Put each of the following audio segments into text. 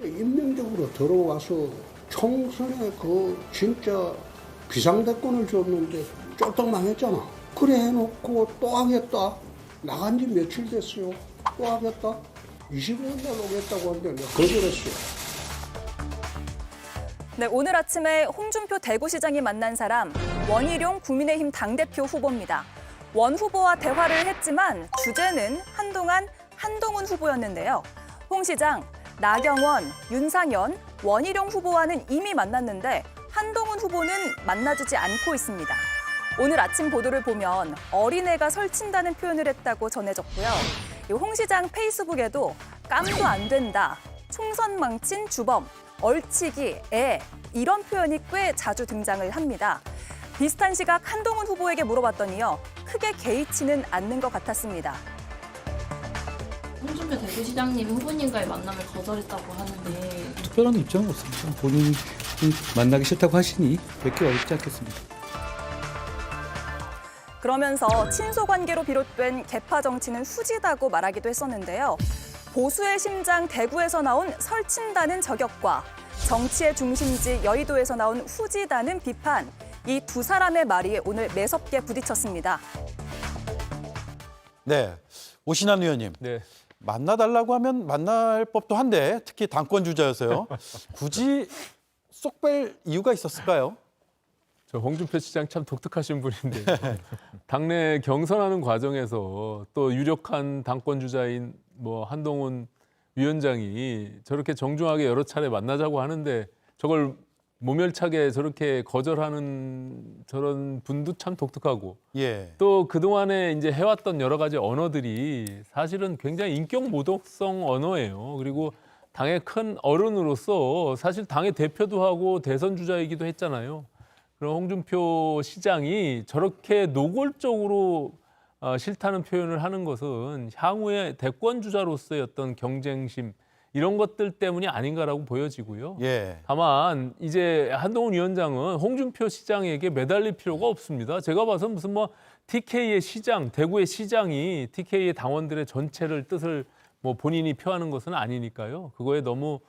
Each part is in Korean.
인명적으로 들어와서 총선에 그 진짜 비상대권을 줬는데 쫄딱 망했잖아. 그래 해놓고 또 하겠다. 나간 지 며칠 됐어요. 또 하겠다. 25일 날 오겠다고 하는데 내가 거절했어요. 네, 오늘 아침에 홍준표 대구시장이 만난 사람 원희룡 국민의힘 당대표 후보입니다. 원 후보와 대화를 했지만 주제는 한동안 한동훈 후보였는데요. 홍 시장, 나경원, 윤상현, 원희룡 후보와는 이미 만났는데 한동훈 후보는 만나주지 않고 있습니다. 오늘 아침 보도를 보면 어린애가 설친다는 표현을 했다고 전해졌고요. 홍 시장 페이스북에도 깜도 안 된다, 총선 망친 주범, 얼치기, 애 이런 표현이 꽤 자주 등장을 합니다. 비슷한 시각 한동훈 후보에게 물어봤더니요. 크게 개의치는 않는 것 같았습니다. 홍준표 대구시장님이 후보님과의 만남을 거절했다고 하는데 특별한 입장은 없습니다. 본인이 만나기 싫다고 하시니 뵙기 어렵지 않겠습니다. 그러면서 친소 관계로 비롯된 계파 정치는 후지다고 말하기도 했었는데요. 보수의 심장 대구에서 나온 설친다는 저격과 정치의 중심지 여의도에서 나온 후지다는 비판. 이 두 사람의 말이 오늘 매섭게 부딪혔습니다. 네, 오신환 의원님. 네. 만나달라고 하면 만날 법도 한데 특히 당권 주자여서요. 굳이 쏙 뺄 이유가 있었을까요? 저 홍준표 시장 참 독특하신 분인데 당내 경선하는 과정에서 또 유력한 당권 주자인 뭐 한동훈 위원장이 저렇게 정중하게 여러 차례 만나자고 하는데 저걸 모멸차게 저렇게 거절하는 저런 분도 참 독특하고 예. 또 그동안에 이제 해왔던 여러 가지 언어들이 사실은 굉장히 인격 모독성 언어예요. 그리고 당의 큰 어른으로서 사실 당의 대표도 하고 대선 주자이기도 했잖아요. 그럼 홍준표 시장이 저렇게 노골적으로 싫다는 표현을 하는 것은 향후에 대권 주자로서의 어떤 경쟁심 이런 것들 때문이 아닌가라고 보여지고요. 예. 다만 이제 한동훈 위원장은 홍준표 시장에게 매달릴 필요가 없습니다. 제가 봐서 무슨 뭐 TK의 시장, 대구의 시장이 TK의 당원들의 전체를 뜻을 뭐 본인이 표하는 것은 아니니까요. 그거에 너무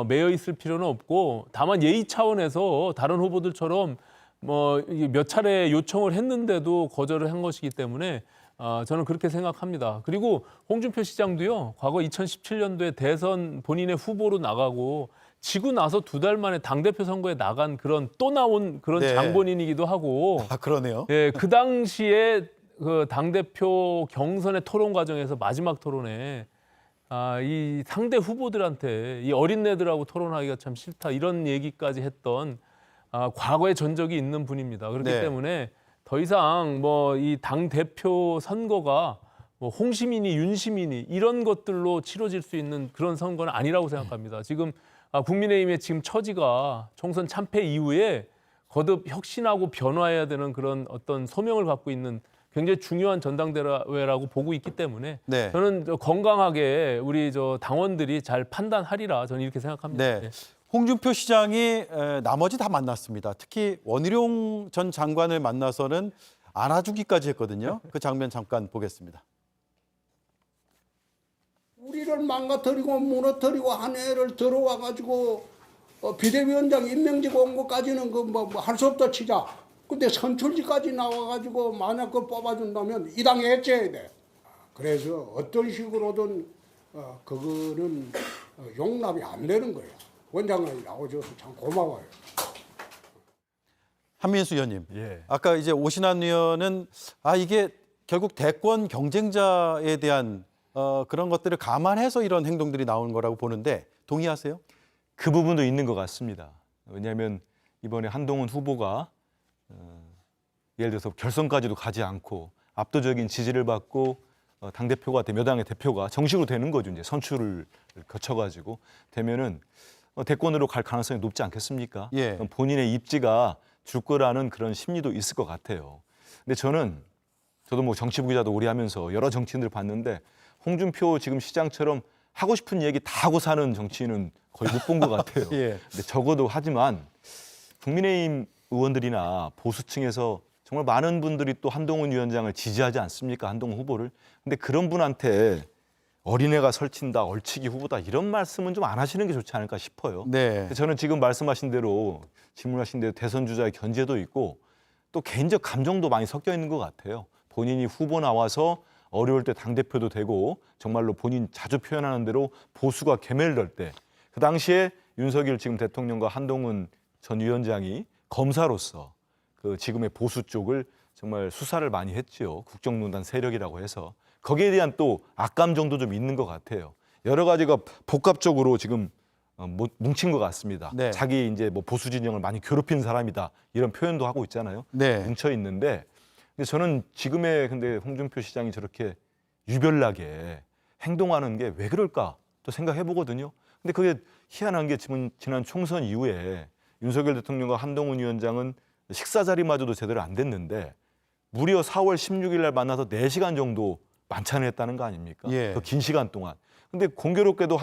매여 있을 필요는 없고 다만 예의 차원에서 다른 후보들처럼 뭐 몇 차례 요청을 했는데도 거절을 한 것이기 때문에 저는 그렇게 생각합니다. 그리고 홍준표 시장도요. 과거 2017년도에 대선 본인의 후보로 나가고 지고 나서 두 달 만에 당대표 선거에 나간 그런 또 나온 그런 네. 장본인이기도 하고 아, 그러네요. 예, 그 당시에 그 당대표 경선의 토론 과정에서 마지막 토론에 이 상대 후보들한테 이 어린애들하고 토론하기가 참 싫다 이런 얘기까지 했던 과거의 전적이 있는 분입니다. 그렇기 네. 때문에 더 이상 뭐 이 당대표 선거가 뭐 홍시민이 윤시민이 이런 것들로 치러질 수 있는 그런 선거는 아니라고 생각합니다. 지금 국민의힘의 지금 처지가 총선 참패 이후에 거듭 혁신하고 변화해야 되는 그런 어떤 소명을 갖고 있는 굉장히 중요한 전당대회라고 보고 있기 때문에 네. 저는 건강하게 우리 당원들이 잘 판단하리라 저는 이렇게 생각합니다. 네. 네. 홍준표 시장이 나머지 다 만났습니다. 특히 원희룡 전 장관을 만나서는 안아주기까지 했거든요. 그 장면 잠깐 보겠습니다. 우리를 망가뜨리고 무너뜨리고 한 애를 들어와가지고 비대위원장 임명직 온 것까지는 그 뭐 할 수 없다 치자. 근데 선출직까지 나와가지고 만약 그걸 뽑아준다면 이 당에 해체해야 돼. 그래서 어떤 식으로든 그거는 용납이 안 되는 거예요. 원장관이 나오셔서 참 고마워요. 한민수 의원님. 예. 아까 이제 오신환 의원은 이게 결국 대권 경쟁자에 대한 그런 것들을 감안해서 이런 행동들이 나오는 거라고 보는데 동의하세요? 그 부분도 있는 것 같습니다. 왜냐하면 이번에 한동훈 후보가 예를 들어서 결선까지도 가지 않고 압도적인 지지를 받고 당대표가 몇 당의 대표가 정식으로 되는 거죠. 이제 선출을 거쳐가지고 되면은 대권으로 갈 가능성이 높지 않겠습니까? 예. 본인의 입지가 줄 거라는 그런 심리도 있을 것 같아요. 근데 저도 뭐 정치부 기자도 오래 하면서 여러 정치인들 봤는데 홍준표 지금 시장처럼 하고 싶은 얘기 다 하고 사는 정치인은 거의 못 본 것 같아요. 예. 근데 적어도 하지만 국민의힘 의원들이나 보수층에서 정말 많은 분들이 또 한동훈 위원장을 지지하지 않습니까? 한동훈 후보를. 근데 그런 분한테 어린애가 설친다, 얼치기 후보다 이런 말씀은 좀 안 하시는 게 좋지 않을까 싶어요. 네. 근데 저는 지금 말씀하신 대로 질문하신 대로 대선 주자의 견제도 있고 또 개인적 감정도 많이 섞여 있는 것 같아요. 본인이 후보 나와서 어려울 때 당대표도 되고 정말로 본인 자주 표현하는 대로 보수가 괴멸될 때 그 당시에 윤석열 지금 대통령과 한동훈 전 위원장이 검사로서 그 지금의 보수 쪽을 정말 수사를 많이 했지요. 국정농단 세력이라고 해서 거기에 대한 또 악감정도 좀 있는 것 같아요. 여러 가지가 복합적으로 지금 뭉친 것 같습니다. 네. 자기 이제 뭐 보수 진영을 많이 괴롭힌 사람이다 이런 표현도 하고 있잖아요. 네. 뭉쳐 있는데 근데 저는 지금의 근데 홍준표 시장이 저렇게 유별나게 행동하는 게 왜 그럴까 또 생각해 보거든요. 근데 그게 희한한 게 지난 총선 이후에 윤석열 대통령과 한동훈 위원장은 식사 자리마저도 제대로 안 됐는데 무려 4월 16일 날 만나서 4시간 정도 만찬을 했다는 거 아닙니까? 예. 그 긴 시간 동안. 근데 공교롭게도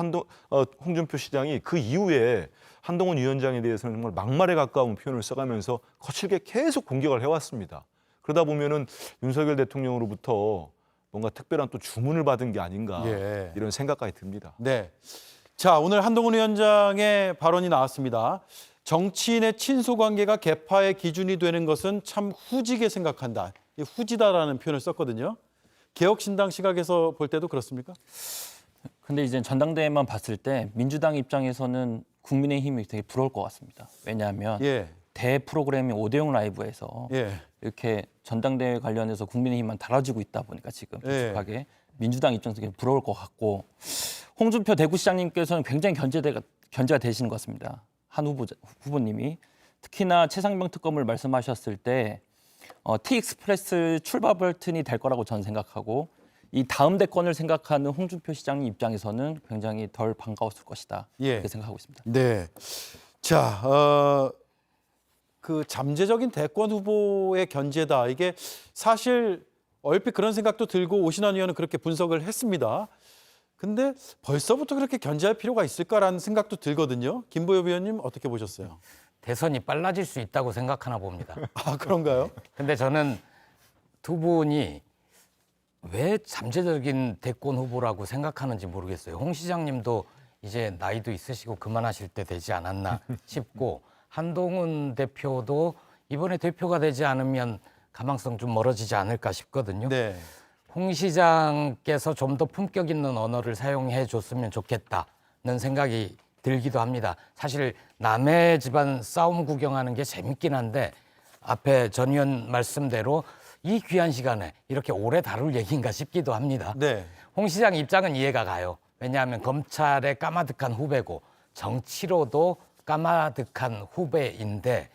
홍준표 시장이 그 이후에 한동훈 위원장에 대해서는 정말 막말에 가까운 표현을 써가면서 거칠게 계속 공격을 해왔습니다. 그러다 보면은 윤석열 대통령으로부터 뭔가 특별한 또 주문을 받은 게 아닌가 예. 이런 생각까지 듭니다. 네. 자, 오늘 한동훈 위원장의 발언이 나왔습니다. 정치인의 친소 관계가 개파의 기준이 되는 것은 참 후지게 생각한다. 이 후지다라는 표현을 썼거든요. 개혁신당 시각에서 볼 때도 그렇습니까? 근데 이제 전당대회만 봤을 때 민주당 입장에서는 국민의힘이 되게 부러울 것 같습니다. 왜냐하면 예. 대 프로그램이 5대0 라이브에서 예. 이렇게 전당대회 관련해서 국민의힘만 달아주고 있다 보니까 지금 예. 계속하게 민주당 입장에서 되게 부러울 것 같고 홍준표 대구시장님께서는 굉장히 견제가 되시는 것 같습니다. 한 후보님이 특히나 최상병 특검을 말씀하셨을 때 티익스프레스 출발 버튼이 될 거라고 저는 생각하고 이 다음 대권을 생각하는 홍준표 시장님 입장에서는 굉장히 덜 반가웠을 것이다. 예. 이렇게 생각하고 있습니다. 네. 자, 그 잠재적인 대권 후보의 견제다. 이게 사실 얼핏 그런 생각도 들고 오신환 의원은 그렇게 분석을 했습니다. 근데 벌써부터 그렇게 견제할 필요가 있을까라는 생각도 들거든요. 김보엽 의원님 어떻게 보셨어요? 대선이 빨라질 수 있다고 생각하나 봅니다. 아, 그런가요? 근데 저는 두 분이 왜 잠재적인 대권 후보라고 생각하는지 모르겠어요. 홍 시장님도 이제 나이도 있으시고 그만하실 때 되지 않았나 싶고 한동훈 대표도 이번에 대표가 되지 않으면 가망성 좀 멀어지지 않을까 싶거든요. 네. 홍 시장께서 좀 더 품격 있는 언어를 사용해 줬으면 좋겠다는 생각이 들기도 합니다. 사실 남의 집안 싸움 구경하는 게 재밌긴 한데 앞에 전 의원 말씀대로 이 귀한 시간에 이렇게 오래 다룰 얘기인가 싶기도 합니다. 네. 홍 시장 입장은 이해가 가요. 왜냐하면 검찰의 까마득한 후배고 정치로도 까마득한 후배인데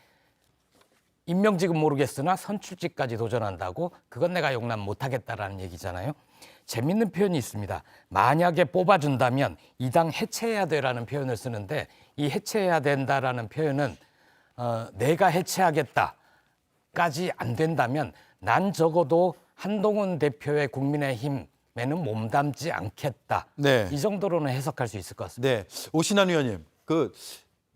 임명직은 모르겠으나 선출직까지 도전한다고 그건 내가 용납 못하겠다라는 얘기잖아요. 재밌는 표현이 있습니다. 만약에 뽑아준다면 이 당 해체해야 돼라는 표현을 쓰는데 이 해체해야 된다라는 표현은 내가 해체하겠다까지 안 된다면 난 적어도 한동훈 대표의 국민의힘에는 몸담지 않겠다. 네. 이 정도로는 해석할 수 있을 것 같습니다. 네. 오신환 의원님, 그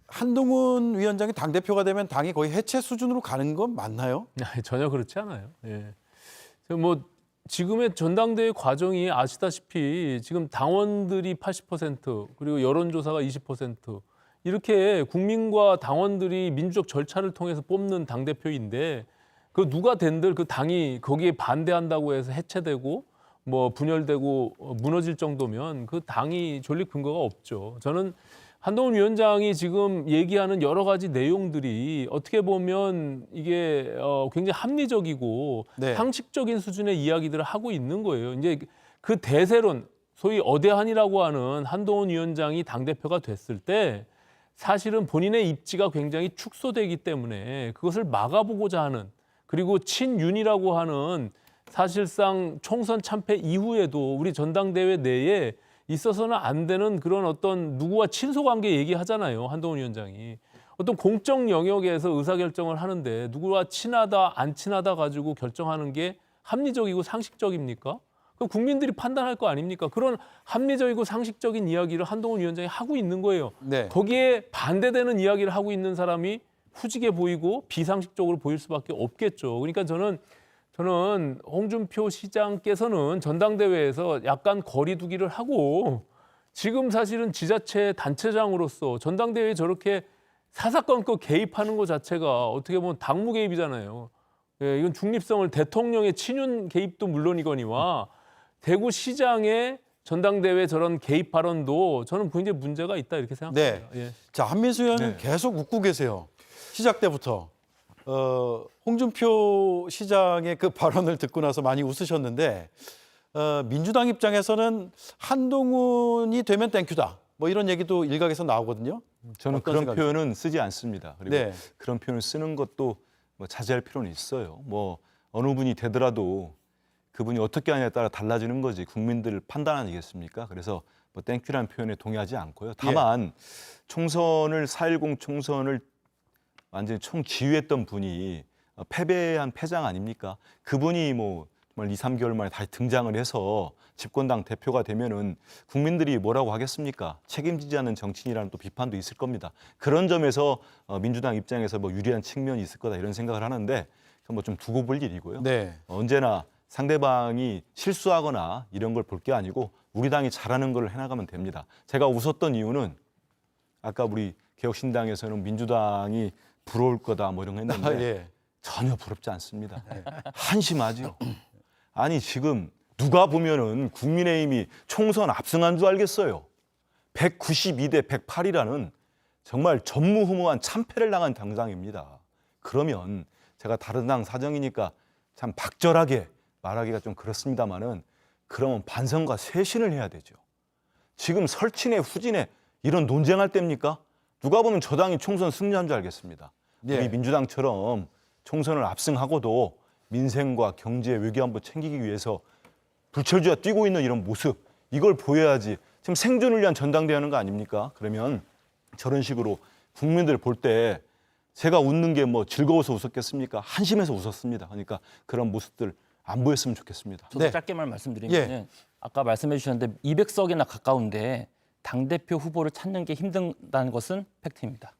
한동훈 위원장이 당대표가 되면 당이 거의 해체 수준으로 가는 건 맞나요? 아니, 전혀 그렇지 않아요. 예. 뭐 지금의 전당대회 과정이 아시다시피 지금 당원들이 80% 그리고 여론조사가 20% 이렇게 국민과 당원들이 민주적 절차를 통해서 뽑는 당대표인데 그 누가 된들 그 당이 거기에 반대한다고 해서 해체되고 뭐 분열되고 무너질 정도면 그 당이 존립 근거가 없죠. 저는 한동훈 위원장이 지금 얘기하는 여러 가지 내용들이 어떻게 보면 이게 굉장히 합리적이고 네. 상식적인 수준의 이야기들을 하고 있는 거예요. 이제 그 대세론, 소위 어대한이라고 하는 한동훈 위원장이 당대표가 됐을 때 사실은 본인의 입지가 굉장히 축소되기 때문에 그것을 막아보고자 하는 그리고 친윤이라고 하는 사실상 총선 참패 이후에도 우리 전당대회 내에 있어서는 안 되는 그런 어떤 누구와 친소관계 얘기하잖아요. 한동훈 위원장이. 어떤 공적 영역에서 의사결정을 하는데 누구와 친하다 안 친하다 가지고 결정하는 게 합리적이고 상식적입니까? 그 국민들이 판단할 거 아닙니까? 그런 합리적이고 상식적인 이야기를 한동훈 위원장이 하고 있는 거예요. 네. 거기에 반대되는 이야기를 하고 있는 사람이 후지게 보이고 비상식적으로 보일 수밖에 없겠죠. 그러니까 저는 저는 홍준표 시장께서는 전당대회에서 약간 거리두기를 하고 지금 사실은 지자체 단체장으로서 전당대회에 저렇게 사사건건 개입하는 것 자체가 어떻게 보면 당무 개입이잖아요. 예, 이건 중립성을 대통령의 친윤 개입도 물론이거니와 대구시장의 전당대회 저런 개입 발언도 저는 굉장히 문제가 있다 이렇게 생각합니다. 네. 예. 자, 한민수 의원은 네. 계속 웃고 계세요. 시작 때부터. 홍준표 시장의 그 발언을 듣고 나서 많이 웃으셨는데 민주당 입장에서는 한동훈이 되면 땡큐다. 뭐 이런 얘기도 일각에서 나오거든요. 저는 어떤 그런 생각이세요? 표현은 쓰지 않습니다. 그리고 네. 그런 표현을 쓰는 것도 뭐 자제할 필요는 있어요. 뭐 어느 분이 되더라도 그분이 어떻게 하냐에 따라 달라지는 거지 국민들 판단 아니겠습니까? 그래서 뭐 땡큐라는 표현에 동의하지 않고요. 다만 총선을 4.10 총선을 완전히 총지휘했던 분이 패배한 패장 아닙니까? 그분이 뭐 정말 2, 3개월 만에 다시 등장을 해서 집권당 대표가 되면은 국민들이 뭐라고 하겠습니까? 책임지지 않는 정치인이라는 또 비판도 있을 겁니다. 그런 점에서 민주당 입장에서 뭐 유리한 측면이 있을 거다 이런 생각을 하는데 뭐 좀 두고 볼 일이고요. 네. 언제나 상대방이 실수하거나 이런 걸 볼 게 아니고 우리 당이 잘하는 걸 해나가면 됩니다. 제가 웃었던 이유는 아까 우리 개혁신당에서는 민주당이 부러울 거다 뭐 이런 거 했는데 아, 예. 전혀 부럽지 않습니다. 한심하죠. 아니 지금 누가 보면은 국민의힘이 총선 압승한 줄 알겠어요. 192대 108이라는 정말 전무후무한 참패를 당한 당장입니다. 그러면 제가 다른 당 사정이니까 참 박절하게 말하기가 좀 그렇습니다만은 그러면 반성과 쇄신을 해야 되죠. 지금 설친에 후진에 이런 논쟁할 때입니까? 누가 보면 저 당이 총선 승리한 줄 알겠습니다. 예. 우리 민주당처럼 총선을 압승하고도 민생과 경제, 외교안보 챙기기 위해서 불철주야 뛰고 있는 이런 모습 이걸 보여야지. 지금 생존을 위한 전당대회 하는 거 아닙니까? 그러면 저런 식으로 국민들 볼 때 제가 웃는 게 뭐 즐거워서 웃었겠습니까? 한심해서 웃었습니다. 그러니까 그런 모습들 안 보였으면 좋겠습니다. 저도 네. 짧게만 말씀드리면 아까 말씀해 주셨는데 200석이나 가까운데 당대표 후보를 찾는 게 힘든다는 것은 팩트입니다.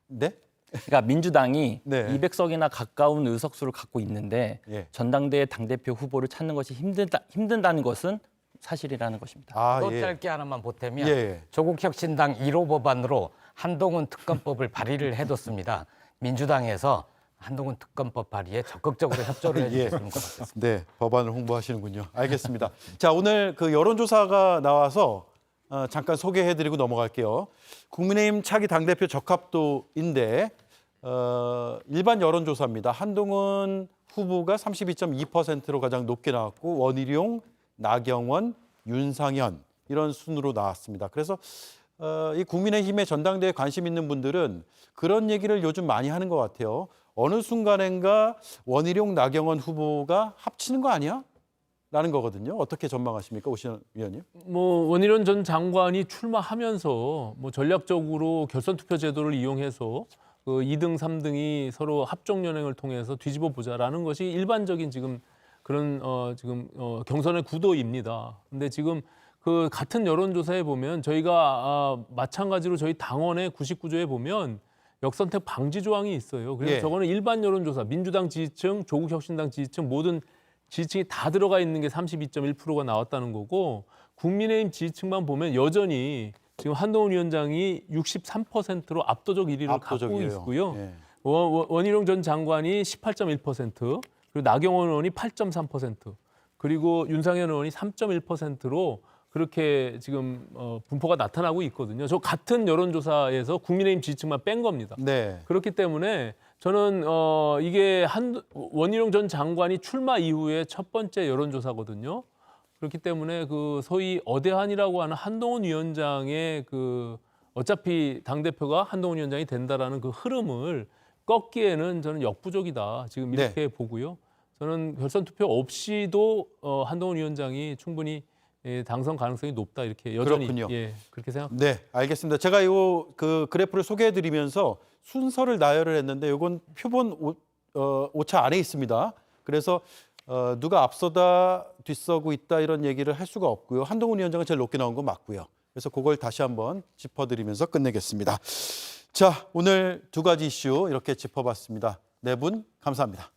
네? 그러니까 민주당이 네. 200석이나 가까운 의석수를 갖고 있는데 예. 전당대회 당대표 후보를 찾는 것이 힘든다는 것은 사실이라는 것입니다. 아, 또 예. 짧게 하나만 보태면 예. 조국혁신당 1호 법안으로 한동훈 특검법을 발의를 해뒀습니다. 민주당에서 한동훈 특검법 발의에 적극적으로 협조를 해주셨으면 좋겠습니다. 네, 법안을 홍보하시는군요. 알겠습니다. 자, 오늘 그 여론조사가 나와서 잠깐 소개해드리고 넘어갈게요. 국민의힘 차기 당대표 적합도인데 일반 여론조사입니다. 한동훈 후보가 32.2%로 가장 높게 나왔고 원희룡, 나경원, 윤상현 이런 순으로 나왔습니다. 그래서 이 국민의힘의 전당대회에 관심 있는 분들은 그런 얘기를 요즘 많이 하는 것 같아요. 어느 순간엔가 원희룡, 나경원 후보가 합치는 거 아니야? 라는 거거든요. 어떻게 전망하십니까, 오신환 위원님? 뭐 원희룡 전 장관이 출마하면서 뭐 전략적으로 결선 투표 제도를 이용해서 그 2등, 3등이 서로 합종 연행을 통해서 뒤집어 보자라는 것이 일반적인 지금 그런 경선의 구도입니다. 근데 지금 그 같은 여론조사에 보면 저희가 마찬가지로 저희 당원의 99조에 보면 역선택 방지 조항이 있어요. 그래서 예. 저거는 일반 여론조사, 민주당 지지층, 조국혁신당 지지층 모든 지지층이 다 들어가 있는 게 32.1%가 나왔다는 거고 국민의힘 지지층만 보면 여전히 지금 한동훈 위원장이 63%로 압도적 1위를 갖고 압도적이에요. 있고요. 예. 원희룡 전 장관이 18.1%, 그리고 나경원 의원이 8.3%, 그리고 윤상현 의원이 3.1%로 그렇게 지금 분포가 나타나고 있거든요. 저 같은 여론조사에서 국민의힘 지지층만 뺀 겁니다. 네. 그렇기 때문에 저는 이게 원희룡 전 장관이 출마 이후에 첫 번째 여론조사거든요. 그렇기 때문에 그 소위 어대한이라고 하는 한동훈 위원장의 그 어차피 당대표가 한동훈 위원장이 된다라는 그 흐름을 꺾기에는 저는 역부족이다. 지금 이렇게 보고요. 저는 결선 투표 없이도 한동훈 위원장이 충분히 당선 가능성이 높다 이렇게 여전히 그렇군요. 그렇게 생각합니다. 네, 알겠습니다. 제가 이 그 그래프를 소개해드리면서 순서를 나열을 했는데 이건 표본 오차 안에 있습니다. 그래서 누가 앞서다 뒤서고 있다 이런 얘기를 할 수가 없고요. 한동훈 위원장은 제일 높게 나온 건 맞고요. 그래서 그걸 다시 한번 짚어드리면서 끝내겠습니다. 자, 오늘 두 가지 이슈 이렇게 짚어봤습니다. 네 분 감사합니다.